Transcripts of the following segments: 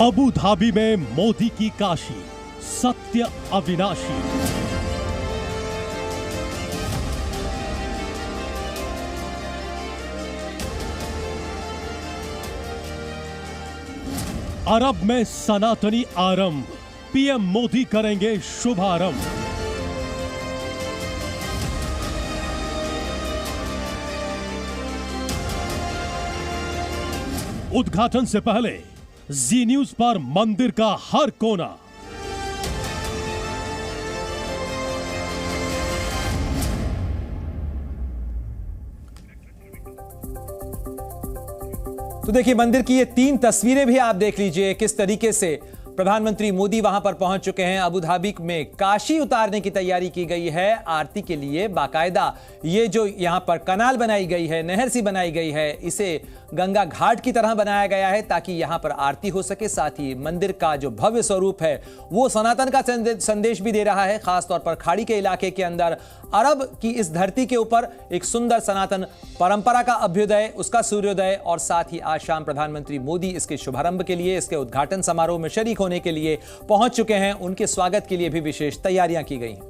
Abu Dhabi में मोदी की काशी, सत्य अविनाशी। अरब में सनातनी आरंभ, पीएम मोदी करेंगे शुभारंभ। उद्घाटन से पहले जी न्यूज पर मंदिर का हर कोना। तो देखिए, मंदिर की ये 3 तस्वीरें भी आप देख लीजिए किस तरीके से प्रधानमंत्री मोदी वहां पर पहुंच चुके हैं। अबू धाबी में काशी उतारने की तैयारी की गई है। आरती के लिए बाकायदा ये जो यहां पर कनाल बनाई गई है, नहर सी बनाई गई है, इसे गंगा घाट की तरह बनाया गया है ताकि यहां पर आरती हो सके। साथ ही मंदिर का जो भव्य स्वरूप है वो सनातन का संदेश भी दे रहा है। खासतौर पर खाड़ी के इलाके के अंदर अरब की इस धरती के ऊपर एक सुंदर सनातन परंपरा का अभ्युदय, उसका सूर्योदय, और साथ ही आज शाम प्रधानमंत्री मोदी इसके शुभारंभ के लिए, इसके उद्घाटन समारोह में शरीक होने के लिए पहुंच चुके हैं। उनके स्वागत के लिए भी विशेष तैयारियां की गई हैं।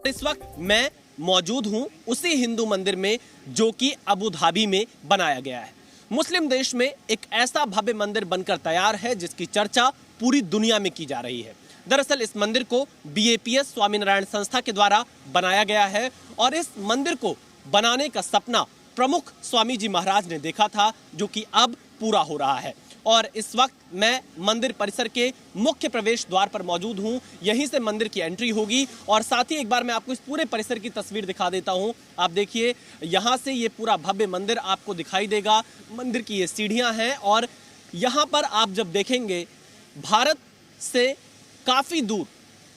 इस वक्त मैं मौजूद हूं उसी हिंदू मंदिर में जो कि अबू धाबी में बनाया गया है। मुस्लिम देश में एक ऐसा भव्य मंदिर बनकर तैयार है जिसकी चर्चा पूरी दुनिया में की जा रही है। दरअसल इस मंदिर को BAPS स्वामीनारायण संस्था के द्वारा बनाया गया है और इस मंदिर को बनाने का सपना प्रमुख स्वामी जी महाराज ने देखा था, जो कि अब पूरा हो रहा है। और इस वक्त मैं मंदिर परिसर के मुख्य प्रवेश द्वार पर मौजूद हूं। यहीं से मंदिर की एंट्री होगी और साथ ही एक बार मैं आपको इस पूरे परिसर की तस्वीर दिखा देता हूं। आप देखिए, यहां से ये पूरा भव्य मंदिर आपको दिखाई देगा। मंदिर की ये सीढ़ियां हैं और यहां पर आप जब देखेंगे, भारत से काफी दूर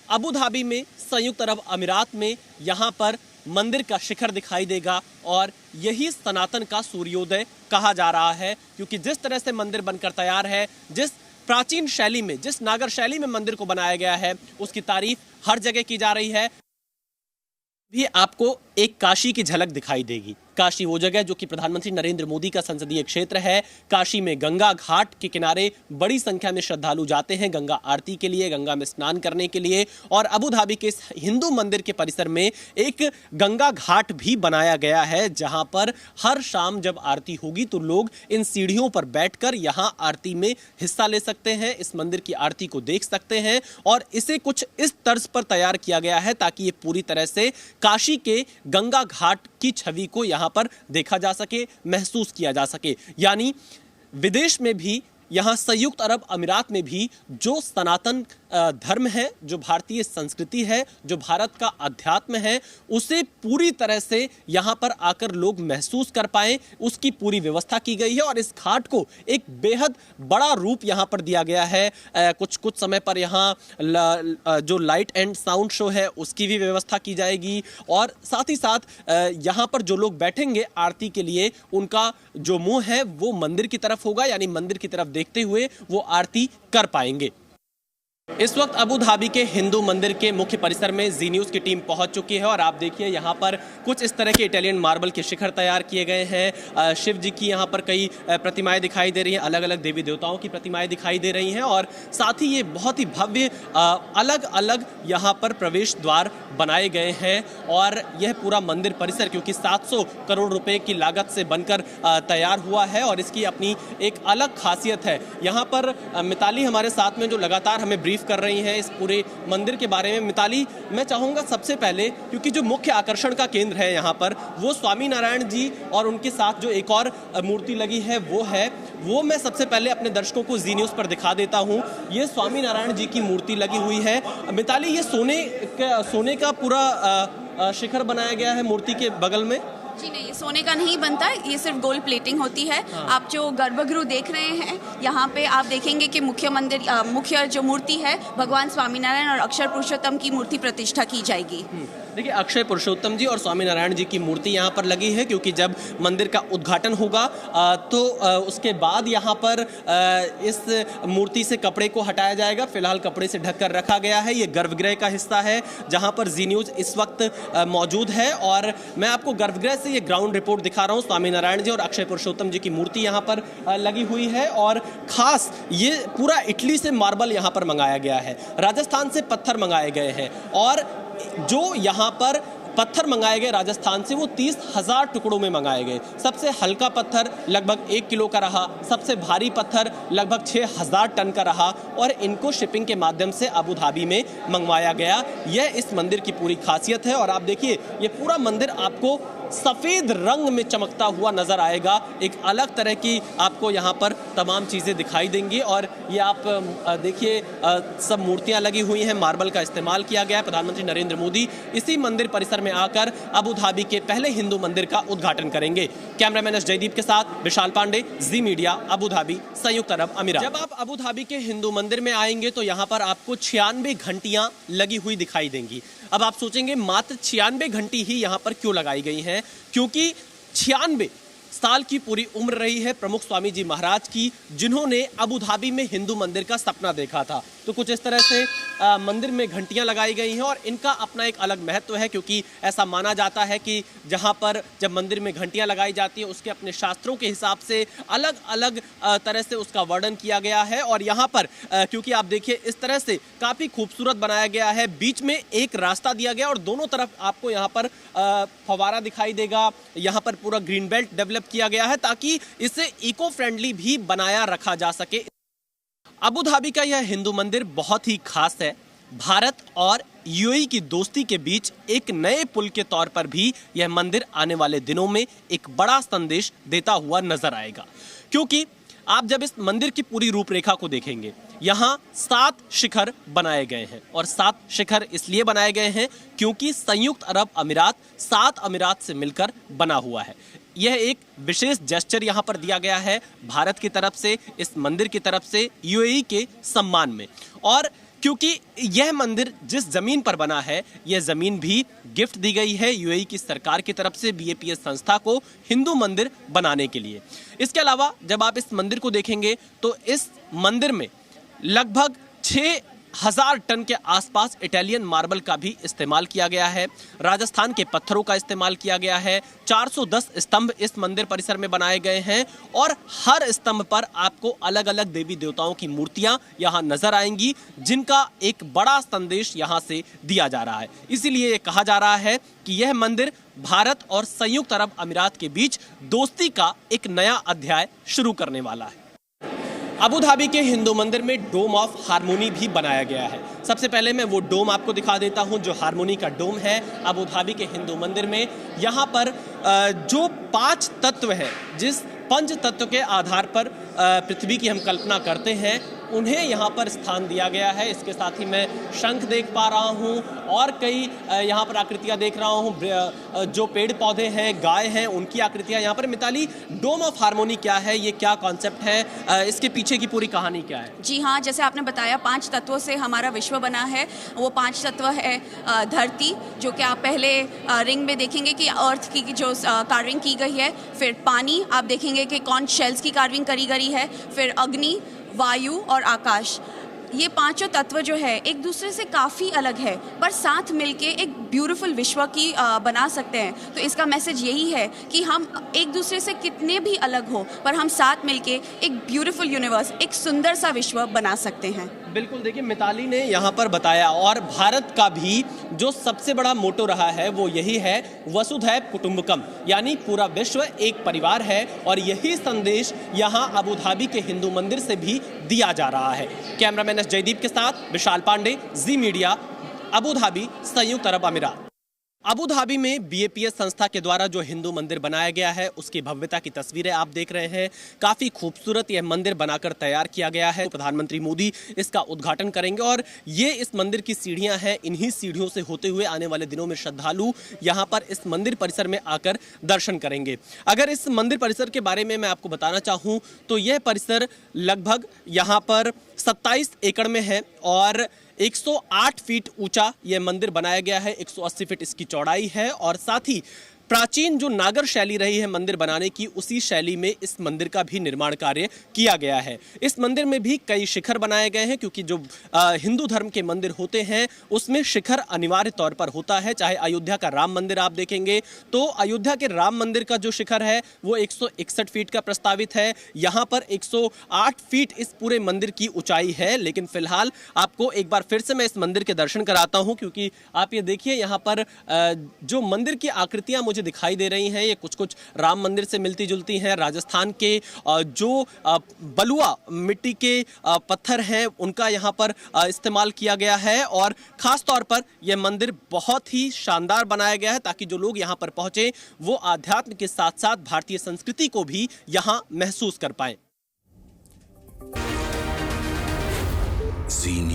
अबू धाबी में, संयुक्त अरब अमीरात में, यहां पर मंदिर का शिखर दिखाई देगा और यही सनातन का सूर्योदय कहा जा रहा है। क्योंकि जिस तरह से मंदिर बनकर तैयार है, जिस प्राचीन शैली में, जिस नागर शैली में मंदिर को बनाया गया है, उसकी तारीफ हर जगह की जा रही है। भी आपको एक काशी की झलक दिखाई देगी। काशी वो जगह जो कि प्रधानमंत्री नरेंद्र मोदी का संसदीय क्षेत्र है। काशी में गंगा घाट के किनारे बड़ी संख्या में श्रद्धालु जाते हैं गंगा आरती के लिए, गंगा में स्नान करने के लिए। और अबू धाबी के इस हिंदू मंदिर के परिसर में एक गंगा घाट भी बनाया गया है, जहां पर हर शाम जब आरती होगी तो लोग इन सीढ़ियों पर बैठकर यहां आरती में हिस्सा ले सकते हैं, इस मंदिर की आरती को देख सकते हैं। और इसे कुछ इस तर्ज पर तैयार किया गया है ताकि ये पूरी तरह से काशी के गंगा घाट की छवि को यहां पर देखा जा सके, महसूस किया जा सके। यानी विदेश में भी, यहां संयुक्त अरब अमीरात में भी जो सनातन धर्म है, जो भारतीय संस्कृति है, जो भारत का अध्यात्म है, उसे पूरी तरह से यहां पर आकर लोग महसूस कर पाए, उसकी पूरी व्यवस्था की गई है। और इस घाट को एक बेहद बड़ा रूप यहां पर दिया गया है। कुछ समय पर यहां जो लाइट एंड साउंड शो है उसकी भी व्यवस्था की जाएगी। और साथ ही साथ यहां पर जो लोग बैठेंगे आरती के लिए, उनका जो मुंह है वो मंदिर की तरफ होगा, यानी मंदिर की तरफ देखते हुए वो आरती कर पाएंगे। इस वक्त अबू धाबी के हिंदू मंदिर के मुख्य परिसर में जी न्यूज़ की टीम पहुंच चुकी है और आप देखिए यहाँ पर कुछ इस तरह के इटालियन मार्बल के शिखर तैयार किए गए हैं। शिव जी की यहाँ पर कई प्रतिमाएं दिखाई दे रही हैं, अलग अलग देवी देवताओं की प्रतिमाएं दिखाई दे रही हैं। और साथ ही ये बहुत ही भव्य अलग अलग यहाँ पर प्रवेश द्वार बनाए गए हैं। और यह पूरा मंदिर परिसर क्योंकि 700 करोड़ रुपए की लागत से बनकर तैयार हुआ है और इसकी अपनी एक अलग खासियत है। यहाँ पर मिताली हमारे साथ में जो लगातार हमें ब्रीफ कर रही हैं इस पूरे मंदिर के बारे में। मिताली, मैं चाहूंगा सबसे पहले, क्योंकि जो मुख्य आकर्षण का केंद्र है यहाँ पर वो स्वामी नारायण जी और उनके साथ जो एक और मूर्ति लगी है वो मैं सबसे पहले अपने दर्शकों को जी न्यूज़ पर दिखा देता हूँ। ये स्वामी नारायण जी की मूर्ति लगी हुई है। मिताली, ये सोने का पूरा शिखर बनाया गया है मूर्ति के बगल में? जी नहीं, ये सोने का नहीं बनता, ये सिर्फ गोल्ड प्लेटिंग होती है। हाँ। आप जो गर्भगृह देख रहे हैं, यहाँ पे आप देखेंगे कि मुख्य जो मूर्ति है भगवान स्वामीनारायण और अक्षर पुरुषोत्तम की मूर्ति प्रतिष्ठा की जाएगी। देखिए, अक्षय पुरुषोत्तम जी और स्वामी नारायण जी की मूर्ति यहाँ पर लगी है, क्योंकि जब मंदिर का उद्घाटन होगा तो उसके बाद यहाँ पर इस मूर्ति से कपड़े को हटाया जाएगा। फिलहाल कपड़े से ढककर रखा गया है। ये गर्भगृह का हिस्सा है जहाँ पर जी न्यूज़ इस वक्त मौजूद है और मैं आपको गर्भगृह से ये ग्राउंड रिपोर्ट दिखा रहा हूँ। स्वामी नारायण जी और अक्षय पुरुषोत्तम जी की मूर्ति यहाँ पर लगी हुई है और खास ये पूरा इटली से मार्बल यहाँ पर मंगाया गया है, राजस्थान से पत्थर मंगाए गए हैं और जो यहाँ पर पत्थर मंगाए गए राजस्थान से वो 30,000 टुकड़ों में मंगाए गए। सबसे हल्का पत्थर लगभग 1 किलो का रहा, सबसे भारी पत्थर लगभग 6,000 टन का रहा और इनको शिपिंग के माध्यम से अबू धाबी में मंगवाया गया। यह इस मंदिर की पूरी खासियत है और आप देखिए ये पूरा मंदिर आपको सफ़ेद रंग में चमकता हुआ नजर आएगा। एक अलग तरह की आपको यहाँ पर तमाम चीज़ें दिखाई देंगी और ये आप देखिए सब मूर्तियाँ लगी हुई हैं, मार्बल का इस्तेमाल किया गया है। प्रधानमंत्री नरेंद्र मोदी इसी मंदिर परिसर में आकर अबू धाबी के पहले हिंदू मंदिर का उद्घाटन करेंगे। कैमरामैन एस जयदीप के साथ विशाल पांडे, जी मीडिया, अबू धाबी, संयुक्त अरब अमीरात। जब आप अबू धाबी के हिंदू मंदिर में आएंगे तो यहाँ पर आपको 96 घंटियाँ लगी हुई दिखाई देंगी। अब आप सोचेंगे मात्र 96 घंटी ही यहाँ पर क्यों लगाई गई हैं? क्योंकि 96 साल की पूरी उम्र रही है प्रमुख स्वामी जी महाराज की, जिन्होंने अबू धाबी में हिंदू मंदिर का सपना देखा था। तो कुछ इस तरह से मंदिर में घंटियां लगाई गई हैं और इनका अपना एक अलग महत्व है, क्योंकि ऐसा माना जाता है कि जहां पर जब मंदिर में घंटियां लगाई जाती हैं उसके अपने शास्त्रों के हिसाब से अलग अलग तरह से उसका वर्णन किया गया है। और यहाँ पर क्योंकि आप देखिए इस तरह से काफ़ी खूबसूरत बनाया गया है, बीच में एक रास्ता दिया गया और दोनों तरफ आपको यहाँ पर फवारा दिखाई देगा। यहाँ पर पूरा ग्रीन बेल्ट डेवलप किया गया है ताकि इसे इको फ्रेंडली भी बनाया रखा जा सके। अबू धाबी का यह हिंदू मंदिर बहुत ही खास है। भारत और यूएई की दोस्ती के बीच एक नए पुल के तौर पर भी यह मंदिर आने वाले दिनों में एक बड़ा संदेश देता हुआ नजर आएगा, क्योंकि आप जब इस मंदिर की पूरी रूपरेखा को देखेंगे, यहाँ 7 शिखर बनाए गए हैं और 7 शिखर इसलिए बनाए गए हैं क्योंकि संयुक्त अरब अमीरात 7 अमीरात से मिलकर बना हुआ है। यह एक विशेष जेस्चर यहाँ पर दिया गया है भारत की तरफ से, इस मंदिर की तरफ से यूएई के सम्मान में। और क्योंकि यह मंदिर जिस जमीन पर बना है, यह जमीन भी गिफ्ट दी गई है यूएई की सरकार की तरफ से बीएपीएस संस्था को हिंदू मंदिर बनाने के लिए। इसके अलावा जब आप इस मंदिर को देखेंगे तो इस मंदिर में लगभग 6,000 टन के आसपास इटालियन मार्बल का भी इस्तेमाल किया गया है, राजस्थान के पत्थरों का इस्तेमाल किया गया है। 410 स्तंभ इस मंदिर परिसर में बनाए गए हैं और हर स्तंभ पर आपको अलग अलग देवी देवताओं की मूर्तियां यहां नजर आएंगी, जिनका एक बड़ा संदेश यहां से दिया जा रहा है। इसीलिए ये कहा जा रहा है कि यह मंदिर भारत और संयुक्त अरब अमीरात के बीच दोस्ती का एक नया अध्याय शुरू करने वाला है। अबू धाबी के हिंदू मंदिर में डोम ऑफ हारमोनी भी बनाया गया है। सबसे पहले मैं वो डोम आपको दिखा देता हूं जो हारमोनी का डोम है अबू धाबी के हिंदू मंदिर में। यहाँ पर जो 5 तत्व हैं, जिस पंच तत्व के आधार पर पृथ्वी की हम कल्पना करते हैं, उन्हें यहाँ पर स्थान दिया गया है। इसके साथ ही मैं शंख देख पा रहा हूँ और कई यहाँ पर आकृतियाँ देख रहा हूँ। जो पेड़ पौधे हैं, गाय हैं, उनकी आकृतियाँ यहाँ पर। मिताली, डोम ऑफ हारमोनी क्या है, ये क्या कॉन्सेप्ट है, इसके पीछे की पूरी कहानी क्या है? जी हाँ, जैसे आपने बताया 5 तत्वों से हमारा विश्व बना है। वो 5 तत्व है धरती, जो कि आप पहले रिंग में देखेंगे कि अर्थ की जो कार्विंग की गई है। फिर पानी आप देखेंगे कि कॉन्च शेल्स की कार्विंग करी गई है। फिर अग्नि, वायु और आकाश। ये 5 तत्व जो है एक दूसरे से काफ़ी अलग है, पर साथ मिलके एक ब्यूटीफुल विश्व की बना सकते हैं। तो इसका मैसेज यही है कि हम एक दूसरे से कितने भी अलग हो, पर हम साथ मिलके एक ब्यूटीफुल यूनिवर्स, एक सुंदर सा विश्व बना सकते हैं। बिल्कुल, देखिए मिताली ने यहाँ पर बताया, और भारत का भी जो सबसे बड़ा मोटो रहा है वो यही है, वसुधैव कुटुंबकम, यानी पूरा विश्व एक परिवार है। और यही संदेश यहाँ अबू धाबी के हिंदू मंदिर से भी दिया जा रहा है। कैमरामैन एस जयदीप के साथ विशाल पांडे, जी मीडिया, अबू धाबी, संयुक्त अरब अमीरात। अबू धाबी में बीएपीएस संस्था के द्वारा जो हिंदू मंदिर बनाया गया है उसकी भव्यता की तस्वीरें आप देख रहे हैं। काफ़ी खूबसूरत यह मंदिर बनाकर तैयार किया गया है। प्रधानमंत्री मोदी इसका उद्घाटन करेंगे और ये इस मंदिर की सीढ़ियां हैं। इन्हीं सीढ़ियों से होते हुए आने वाले दिनों में श्रद्धालु यहां पर इस मंदिर परिसर में आकर दर्शन करेंगे। अगर इस मंदिर परिसर के बारे में मैं आपको बताना चाहूँ तो यह परिसर लगभग यहाँ पर 27 एकड़ में है और 108 फीट ऊंचा यह मंदिर बनाया गया है, 180 फीट इसकी चौड़ाई है और साथ ही प्राचीन जो नागर शैली रही है मंदिर बनाने की, उसी शैली में इस मंदिर का भी निर्माण कार्य किया गया है। इस मंदिर में भी कई शिखर बनाए गए हैं, क्योंकि जो हिंदू धर्म के मंदिर होते हैं उसमें शिखर अनिवार्य तौर पर होता है। चाहे अयोध्या का राम मंदिर आप देखेंगे तो अयोध्या के राम मंदिर का जो शिखर है वो 161 फीट का प्रस्तावित है, यहाँ पर 108 फीट इस पूरे मंदिर की ऊंचाई है। लेकिन फिलहाल आपको एक बार फिर से मैं इस मंदिर के दर्शन कराता हूँ, क्योंकि आप ये देखिए यहाँ पर जो मंदिर की आकृतियां मुझे दिखाई दे रही हैं ये कुछ राम मंदिर से मिलती जुलती हैं। राजस्थान के जो बलुआ मिट्टी के पत्थर हैं उनका यहाँ पर इस्तेमाल किया गया है और खास तौर पर यह मंदिर बहुत ही शानदार बनाया गया है ताकि जो लोग यहाँ पर पहुंचे वो आध्यात्म के साथ साथ भारतीय संस्कृति को भी यहाँ महसूस कर पाए। Scene